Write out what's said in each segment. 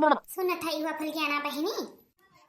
सुनत है हुआ फल गया ना बहिनी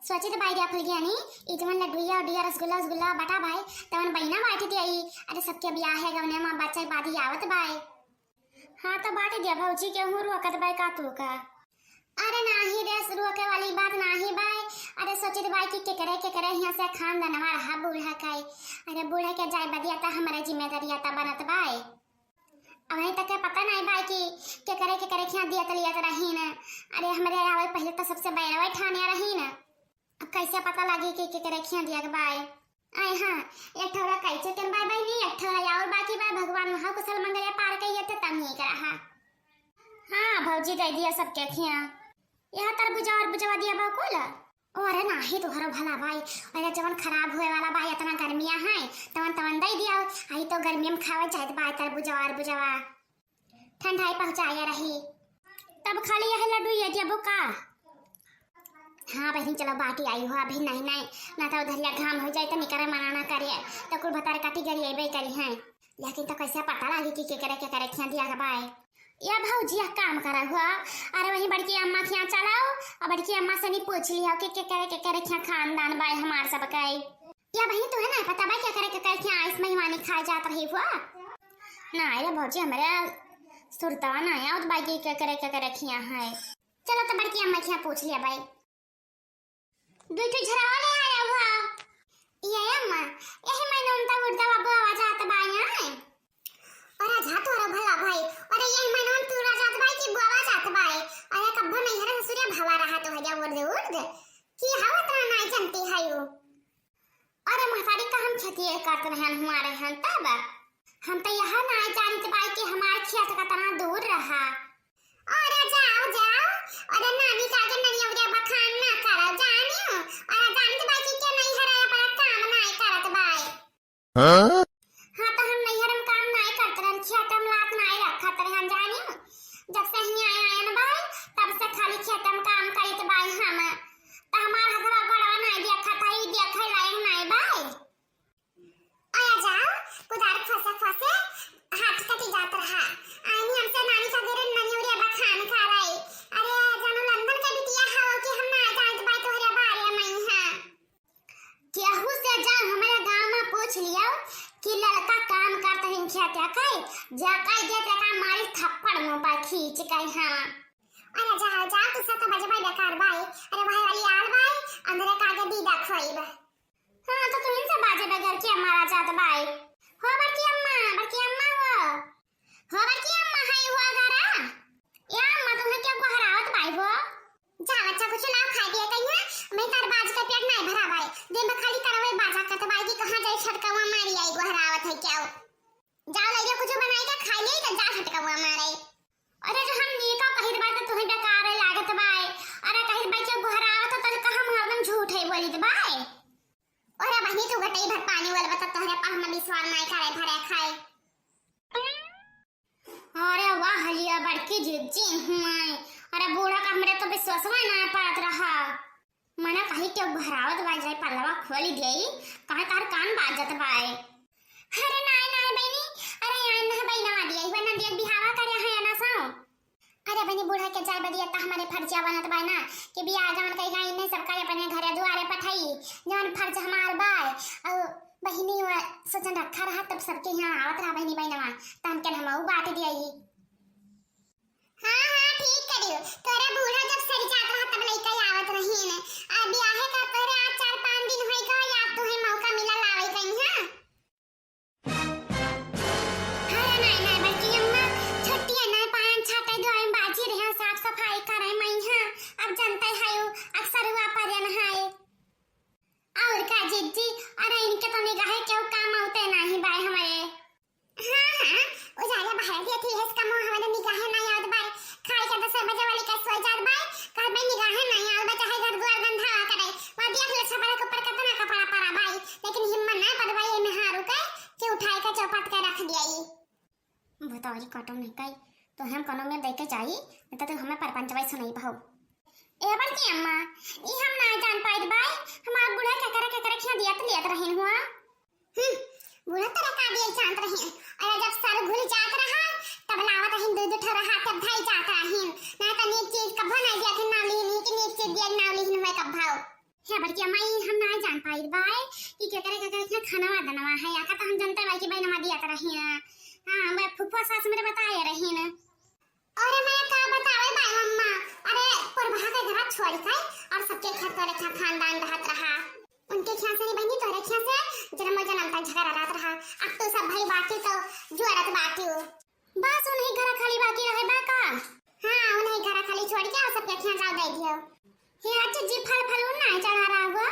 सोचे तो बाई फल गया नी इजमन लड्डुया उडिया रसगुल्ला रसगुल्ला बटा भाई तवन बहिना बाटी दे आई अरे सबके ब्याह है गवने मां बच्चा बादी आवत बाई हां तो बाटी दिया भौजी के हूं रोकत बाई का तू का अरे नाही रे रोके वाली बात नाही बाई अरे सोचे तो बाई के करे यहां से खानदानवा रहा बूढ़ा काई अरे बूढ़ा के जाय बदिया ता हमारा जिम्मेदारी आता बनत बाई अभी तक पता नहीं भाई कि के करे क्या दिया तलिया तो रही ना अरे हमारे आवे पहले तो सबसे बैरवा ठाने रही ना अब कैसे पता लगी कि के करे क्या दिया के भाई आए हां एक ठोरा कैसे तेन भाई भाई नहीं एक ठोरा और बाकी भाई भगवान महा कुशल मंगल पार कहिए तो तम नहीं करा हां भौजी दे दिया सबके खिया यहां तरबूजा और बुजवा दिया बाकुल अरे नाही तो हरो भला भाई अरे जवन खराब होए वाला भाई इतना गर्मियां है तवन दे दिया आई तो गर्मी में खावे चाहत भाई तरबूजा और बुजवा ठंडाई पहुंचाया रही तब खाली यह लड्डू ये दिया बुका हां बहन चलो बाटी आई हो अभी नहीं ना तो उधर या घाम हो जाए तो निकरे मनाना करिए तो कुल भतार काटी गरी एबे करी है लेकिन तो कैसे पता लगी कि के करे क्या दिया भाई या भौजी काम करा हुआ अरे वही बड़की अम्मा क्या चलाओ और बड़की अम्मा से नहीं पूछ लिया कि के करे क्या खानदान बाई हमार सब का या बहन तो है ना पता भाई क्या करे क्या इस मेहमानी खा जात रही हुआ ना अरे भौजी हमारे सुरता ना आया और बाई के करे क्या है चलो तो बड़की अम्मा क्या पूछ लिया भाई दूध झरावा ले आया हुआ ये अम्मा यही मैंने उनका उड़ता बाबू आवाज आता बाई है और आज हाथ और भला भाई और ये मनोन तूरा जात भाई की बुआ जात भाई अरे कब्बो नहीं हरे सूर्य भला रहा तो हजा उड़ की हवा तना नहीं जानती है यो अरे महतारी का हम खेती करते रहन हमारे हन तब हम तो यहां ना जानते भाई कि हमारे खेत का तना दूर रहा अरे जाओ अरे नानी का के नहीं उड़े बखान ना करो जानियो अरे जानते भाई कि नहीं हरे पर काम नहीं करत भाई हां हां तो हम नहीं हरम काम नहीं करते रहन खेतम लात नहीं रखत रहन जानियो जब से ही आया ना भाई तब से खाली खेतम काम करित भाई हम तो हमार हथवा गड़वा नहीं देखत है देखे लायक नहीं भाई आया जाओ कुदार फसे हाथ कटी जात रहा आनी हमसे नानी का घर नहीं उड़े बखान खा रही अरे जानो लंदन के बिटिया हो कि हम ना जानत भाई तोहरे बारे में हां केहू से जा हमारे गांव में पूछ लियो कि लड़का काम करता है क्या कहे जा कह देते का मारी थप्पड़ मुंह पर खींच कह हां अरे जा तू सब बजे भाई बेकार भाई अरे भाई वाली यार भाई अंदर कागे दी देखइब हां तो तुम इनसे बाजे बगैर के हमारा जात भाई हो बड़की अम्मा हो बड़की अम्मा है हुआ गरा या अम्मा तुम्हें क्या बहरावत भाई वो जा बच्चा कुछ ना खा दिया कहीं मैं तार बाज का पेट नहीं भरा भाई दिन में खाली करवे बाजा का तो भाई की कहां जाए छटकावा मारी आई बहरावत है क्या जाओ ले कुछ बनाई के खा ले तो जा छटकावा मारे अरे जो हम ये का कहित बात तो तुम्हें बेकार लागत भाई अरे कहित भाई के बहरावत तो कहां हरदम झूठ है बोली भाई अरे बहनी तू गटई भर पानी वाला बता तोहरे पा हम विश्वास नहीं करे भरे खाए अरे वाह लिया बड़की जिज्जी हुई अरे बूढ़ा का हमरे तो विश्वास ना पड़त रहा मना कहीं के भरावत बाज जाए पल्लवा खोली देई कहां तार कान बाजत भाई अरे नहीं बहनी अरे यार ना बहना दिया ही बना दिया बिहावा करे है ना साओ अरे बहनी बूढ़ा के जाय बदिया त हमारे फर्जिया बनत बाय ना कि बियाह जवन कहीं गई नहीं सबका अपने घरे दुआरे पठाई जवन फर्ज हमार बाय और बहनी व सोचन रखा रहा तब सबके यहां आवत रहा बहनी बहनवा तन के हम बात दिया ही हां ठीक करियो तोरा बूढ़ा जब सरी जात रहा तब लइका आवत रही ने आ बियाह का तोरे आज 4-5 दिन होई का याद तो है मौका मिला लावे कहीं हां नहीं बच्ची अम्मा छट्टी ना पान छाटे दो हम बाजी रहे साफ सफाई करे मैं हां अब जनता है अक्सर हुआ परन है और का जिज्जी अरे इनके तो निगाह क्यों काम आते नहीं भाई हमारे हां ओ जाया बाहर दिया थी इसका मुंह हमारे निगाह नहीं आवत भाई खाए के 10 बजे वाली का सोई जात भाई कह भाई निगाह नहीं आवत चाहे घर द्वार बंधा करे वो देख ले छपरा के ऊपर कितना कपड़ा पड़ा भाई लेकिन हिम्मत ना पर भाई में हारू के उठाए के चौपट के रख दिया ये बताओ जी कटो नहीं कई तो हम कोनो में देके जाई नहीं तो हमें परपंच भाई सुनाई भाऊ ए बड़की अम्मा ई हम ना जान पाइत भाई हमार बूढ़ा के करे क्या दिया तो लेत रहिन हुआ बूढ़ा तेरा का दिए शांत रहिन अरे जब सर घुल जात रहा तब लावत रहिन दूध ठोरा हाथ भाई जात रहिन ना तो नीक चीज कभो ना दिया कि ना ली खाना दनवा है या का तो हम जनता भाई की बहनवा दिया त रही ना। हां मैं फुफा सास मेरे बताया रही ना। अरे मैं का बतावे भाई मम्मा, अरे प्रभा के घर छोड़ के और सबके घर तोरे खा खानदान रहत रहा। उनके ख्याल से नहीं बनी तोरे ख्याल से जन्म जन्म तक झगड़ा रहत रहा। अब तो सब भाई बाकी तो जोरत बाकी हो। बस उन्हीं घर खाली बाकी रहे बा का। हां उन्हीं घर खाली छोड़ के और सबके ख्याल जाओ दे दियो। ये अच्छा जी फल फल ना चढ़ा रहा हुआ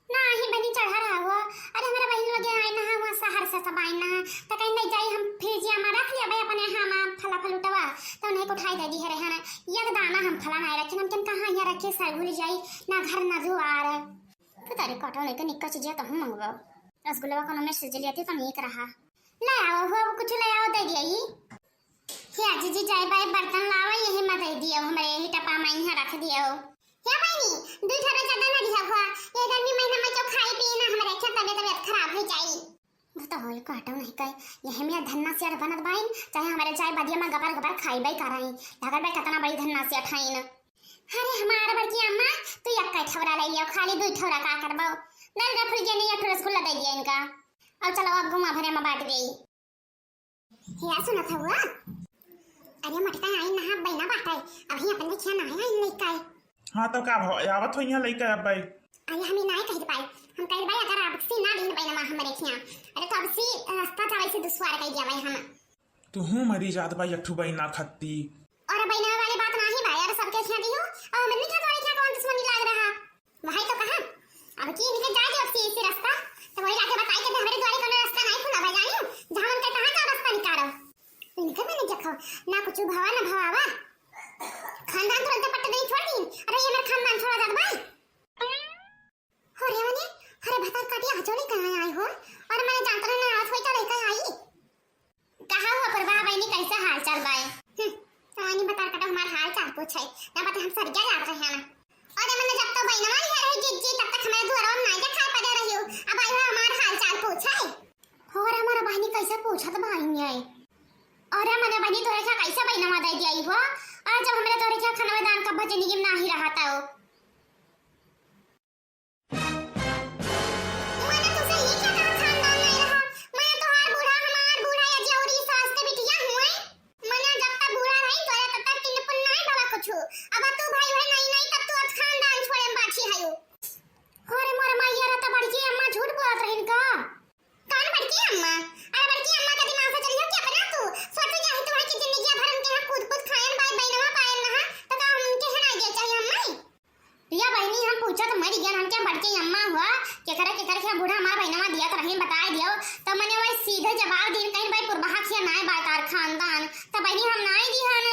ना ही बनी चढ़ा रहा हुआ। अरे हमारा बहन लोग आए ना हुआ शहर से सब आए ना तो कहीं नहीं जाई हम फ्रिजिया में रख लिया भाई अपने हां फला फल उठवा तो उन्हें को उठाई दे दी है रहना एक दाना हम फला नहीं रखे हम कहां यहां रखे सर भूल जाई ना घर ना जुआर तो तारे कटो नहीं तो निक्का चीज तो हम मंगवा रसगुल्ला का में से जलिया थी तो नहीं रहा ले आओ हो कुछ ले आओ दे दिया ही आज जी जाए भाई बर्तन लावा यही मत दे दियो हमारे यही टपा में यहां रख दियो क्या पानी दूध थोड़ा ज्यादा ना दिया हुआ ये गर्मी महीना में जो खाई पी ना हमारे क्या तबीयत खराब हो जाई वो तो होल काटो नहीं कई यह में धन्ना से बनत बाइन चाहे हमारे चाय बदिया में गबर गबर खाई बाई कराई लगल बाई कितना बड़ी धन्ना से खाई ना अरे हमार बड़की अम्मा तू एक का ठवरा ले लियो खाली दूध ठवरा का करबो नल रफल के नहीं एक रसगुल्ला दे दिया इनका अब चलो अब घुमा भरे में बांट गई ये सुना था हुआ अरे मटका आई ना बैना बाटाई अभी अपन ने खाना आया इन लेकाई हाँ तो का आवत हो यहाँ लेके अब भाई अरे हमें नहीं कह पाए हम कह भाई अगर आप सी ना दिन पहले मां हमारे खिया अरे तो अब सी रास्ता था वैसे दुश्वार कह दिया भाई हम तू हूं मरी जात भाई अठू भाई ना खत्ती और बहना वाली बात नहीं भाई अरे सबके खिया दी हो और हमने क्या तुम्हारे खिया कौन दुश्मनी लग रहा भाई तो कहां अब की इनके जा दे अब सी रास्ता तो वही जाके बताई कि हमारे द्वारे कोनो रास्ता नहीं खुला भाई जानियो जहां उनका कहां का रास्ता निकालो इनका मैंने देखो ना कुछ भवा ना भवावा खानदान तुरंत पट्टे नहीं छोड़ दी अरे ये मेरा खानदान छोड़ा जात भाई हो रे मने अरे भतर काटिया हचोली करने आए हो और मैंने जानता ना आज होई तो लेकर आई कहां हो पर बा बहनी कैसा हाल चाल बाय तवानी बता काटा हमार हाल चाल पूछै ना पता हम सर क्या जात रहे हैं अरे मैंने जब तो बहना वाली है रही जी तब तक हमारे द्वार और नहीं खा पड़े रही हो अब आई हमार हाल चाल पूछै और हमारा बहनी कैसे पूछत भाई नहीं अरे मैंने बहनी तोरे क्या कैसे बहना मा दे दिया हो और जब हमरे तोरे क्या खाना में दान का जिंदगी में ना ही रहा था मैंने तुझसे ये क्या कहा खानदान नहीं रहा मैं तो हर बूढ़ा हमार बूढ़ा या जौरी सास के बिटिया हुए मैंने जब तक बूढ़ा रही तोरे तब तक तिन पुन नहीं बाबा कुछ अब तू भाई है नहीं तब तू आज खानदान छोड़े में बाछी है अरे मोर मैया रता बड़की अम्मा झूठ बोलत रहिन का कौन बड़की अम्मा अरे बड़की अम्मा का दिमाग से चलियो क्या बना तू सोच चाहे तू है कि जिंदगी भर उनके हां कूद कूद खायन भाई बहनवा पायन ना तो का उनके है ना दे चाहिए अम्मा या बहनी हम पूछा तो मरी गया हम क्या बड़की अम्मा हुआ के करे बूढ़ा हमार बहनवा दिया तो रहीन बता दियो तो मैंने वही सीधे जवाब दिन कहीं भाई पुरबहा खिया नाय बातार खानदान तो बहनी हम नाय दी हन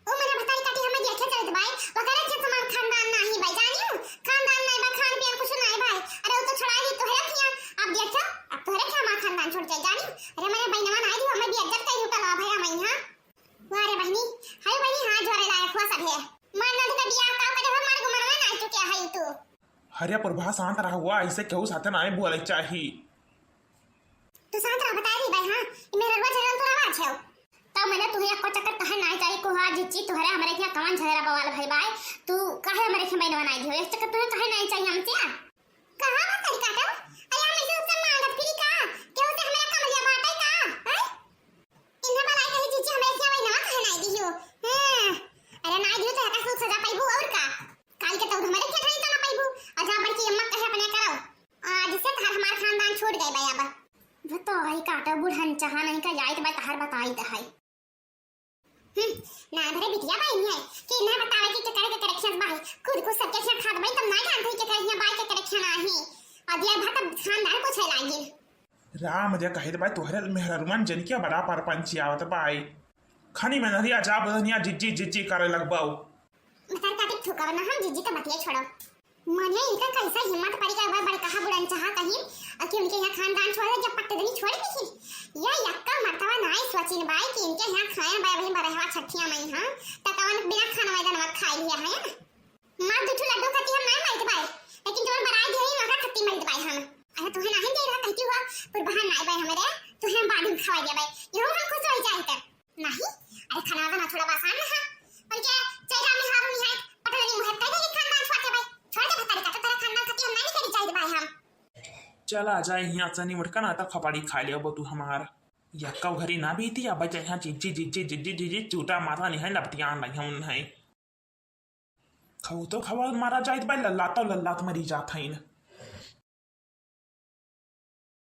ओ मैंने बताई काटी हमें देखे चलत भाई वो करे कि तुम्हार खानदान नहीं भाई जानियो खानदान नहीं बा खान पियन कुछ नहीं भाई अरे वो तो छड़ा ही तो है खिया अब देखो अब तो है कि हमार खानदान छोड़ के जानियो अरे मैंने बहनवा नहीं दी हमें भी इज्जत करी उठा ला भाई हम यहां वारे बहनी हाय बहनी हां जोरे लायक हुआ सब है मान ना का बियाह का करे हमार गुमरवा नहीं तो क्या है तू हरिया प्रभा शांत रहा हुआ ऐसे केहू साथे ना बोले चाही तू शांत रह बता दी भाई हां मेरा रवा जरन तो आवाज है तो मैंने तुहे एक चक्कर कहे नहीं चाहिए को हां जिच्ची तुहरे हमारे क्या कौन झगड़ा बवाल भाई भाई तू काहे हमारे के मैंने बनाई दियो एक चक्कर तुहे कहे नहीं चाहिए हमसे कहां बात करी काटो अया मैं से मांगत फिरी का केहू ते हमारे कमलिया बाटे का हैं इन्हें बनाई कही जिच्ची हमें क्या भाई ना कहे नहीं दियो हां अरे नहीं दियो तो का सुख सजा पाइबू और का काल के तो हमारे क्या नहीं तना पाइबू और जा बड़की अम्मा कहे अपने करो आज से तार हमार खानदान छोड़ गए भाई अब वो तो वही काटो बुढ़न चाहा नहीं का जाए तो भाई तार बताई दे है ना भरे बिटिया भाई है कि ना बतावे कि के करेक्शन भाई खुद को सबके साथ खाद भाई तब ना जानते कि करेक्शन भाई के करेक्शन आही और ये भात खानदान को छे लागिन राम जे कहे भाई तोहरे मेहरमान जन क्या बड़ा परपंच आवत भाई खानी में नरिया जा बदनिया जिज्जी जिज्जी करे लगबाऊ मतर काटे ठुकाव ना हम जिज्जी तो बतिया छोड़ो मने इनका कैसा हिम्मत पड़ी का बड़ कहा बुढ़न चाहा कहीं कि उनके यहाँ खानदान छोड़ जब पट्टे दनी छोड़ दी या यक्का मरतबा नाई सोचिन भाई कि इनके यहाँ खाए भाई वही बरहवा छठिया में हां तकवन बिना खाना वाला नमक खाई लिया है ना मां दुठू लड्डू खाती हम नहीं माइट भाई लेकिन जो बराई दे ना खत्ती मिल भाई हम अरे तुहे नहीं दे रहा कहती हुआ पर बहान नहीं भाई हमारे तुहे बाद में खवा दिया भाई यो हम खुश हो जाए कर नहीं अरे खाना वाला थोड़ा आसान है पर क्या चेहरा में हारू नहीं है पता नहीं मुहत कहते कि खानदान छोड़ते भाई छोड़ दे बता का तेरा खानदान खाती हम नहीं करी चाहिए भाई हम चला जाए यहाँ से निमट का ना तो खपाड़ी खा ले तू हमार या कौ घरी ना बीती अब बच्चा यहाँ जिज्जी जिज्जी जिज्जी जिज्जी चूटा माथा नहीं है लपटियान नहीं है उन है खाऊ तो खवा मारा जाए भाई लल्ला तो मरी जात है